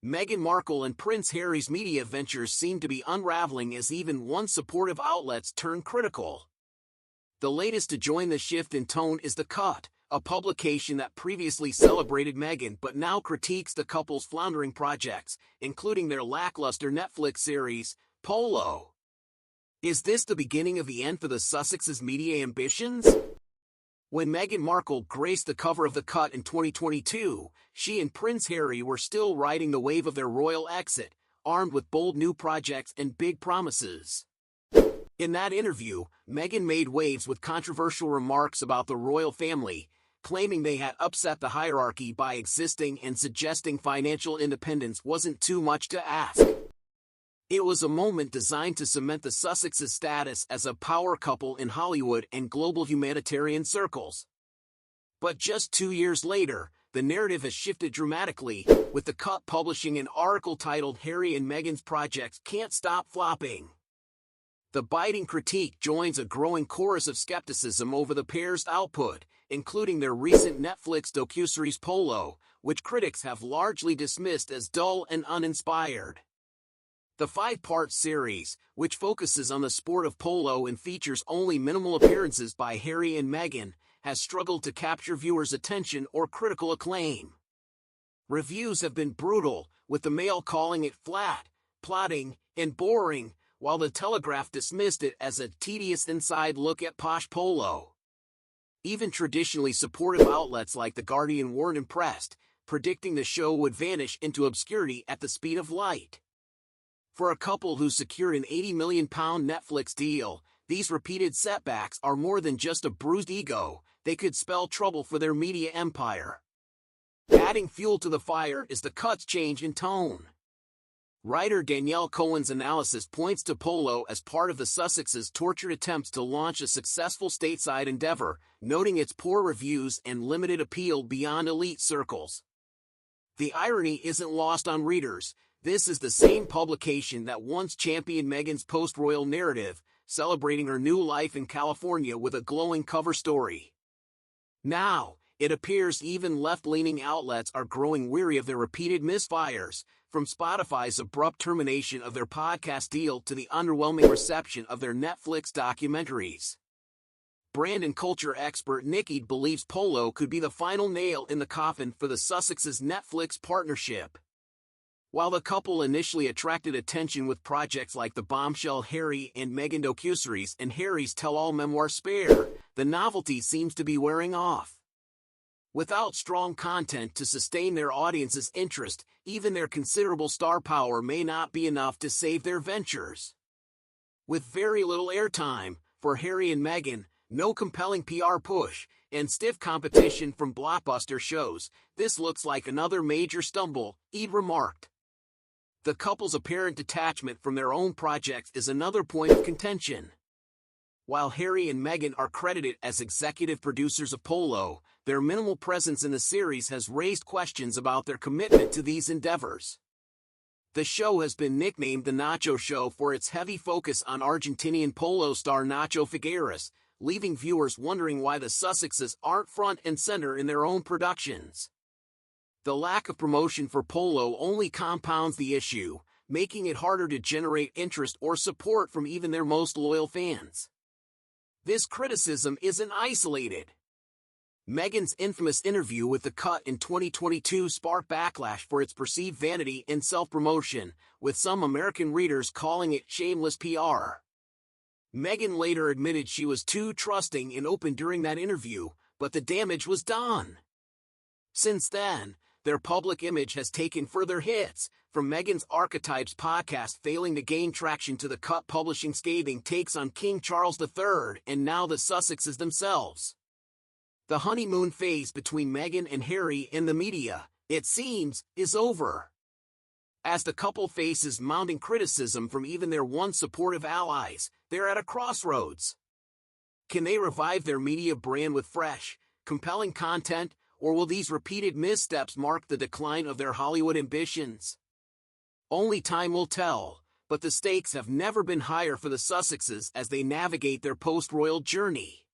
Meghan Markle and Prince Harry's media ventures seem to be unraveling as even once supportive outlets turn critical. The latest to join the shift in tone is The Cut, a publication that previously celebrated Meghan but now critiques the couple's floundering projects, including their lackluster Netflix series, Polo. Is this the beginning of the end for the Sussexes' media ambitions? When Meghan Markle graced the cover of The Cut in 2022, she and Prince Harry were still riding the wave of their royal exit, armed with bold new projects and big promises. In that interview, Meghan made waves with controversial remarks about the royal family, claiming they had upset the hierarchy by existing and suggesting financial independence wasn't too much to ask. It was a moment designed to cement the Sussexes' status as a power couple in Hollywood and global humanitarian circles. But just 2 years later, the narrative has shifted dramatically, with The Cut publishing an article titled "Harry and Meghan's Projects Can't Stop Flopping." The biting critique joins a growing chorus of skepticism over the pair's output, including their recent Netflix docuseries Polo, which critics have largely dismissed as dull and uninspired. The 5-part series, which focuses on the sport of polo and features only minimal appearances by Harry and Meghan, has struggled to capture viewers' attention or critical acclaim. Reviews have been brutal, with the Mail calling it flat, plotting, and boring, while The Telegraph dismissed it as a tedious inside look at posh polo. Even traditionally supportive outlets like The Guardian weren't impressed, predicting the show would vanish into obscurity at the speed of light. For a couple who secured an £80 million Netflix deal, these repeated setbacks are more than just a bruised ego, they could spell trouble for their media empire. Adding fuel to the fire is The Cut's change in tone. Writer Danielle Cohen's analysis points to Polo as part of the Sussexes' tortured attempts to launch a successful stateside endeavor, noting its poor reviews and limited appeal beyond elite circles. The irony isn't lost on readers. This is the same publication that once championed Meghan's post-royal narrative, celebrating her new life in California with a glowing cover story. Now, it appears even left-leaning outlets are growing weary of their repeated misfires, from Spotify's abrupt termination of their podcast deal to the underwhelming reception of their Netflix documentaries. Brand and culture expert Nikki believes Polo could be the final nail in the coffin for the Sussexes' Netflix partnership. While the couple initially attracted attention with projects like the bombshell Harry and Meghan docuseries and Harry's tell-all memoir Spare, the novelty seems to be wearing off. Without strong content to sustain their audience's interest, even their considerable star power may not be enough to save their ventures. With very little airtime for Harry and Meghan, no compelling PR push, and stiff competition from blockbuster shows, this looks like another major stumble, Ed remarked. The couple's apparent detachment from their own projects is another point of contention. While Harry and Meghan are credited as executive producers of Polo, their minimal presence in the series has raised questions about their commitment to these endeavors. The show has been nicknamed the Nacho Show for its heavy focus on Argentinian polo star Nacho Figueras, leaving viewers wondering why the Sussexes aren't front and center in their own productions. The lack of promotion for Polo only compounds the issue, making it harder to generate interest or support from even their most loyal fans. This criticism isn't isolated. Meghan's infamous interview with The Cut in 2022 sparked backlash for its perceived vanity and self-promotion, with some American readers calling it shameless PR. Meghan later admitted she was too trusting and open during that interview, but the damage was done. Since then, their public image has taken further hits, from Meghan's Archetypes podcast failing to gain traction to The Cut publishing scathing takes on King Charles III and now the Sussexes themselves. The honeymoon phase between Meghan and Harry in the media, it seems, is over. As the couple faces mounting criticism from even their once supportive allies, they're at a crossroads. Can they revive their media brand with fresh, compelling content, or will these repeated missteps mark the decline of their Hollywood ambitions? Only time will tell, but the stakes have never been higher for the Sussexes as they navigate their post-royal journey.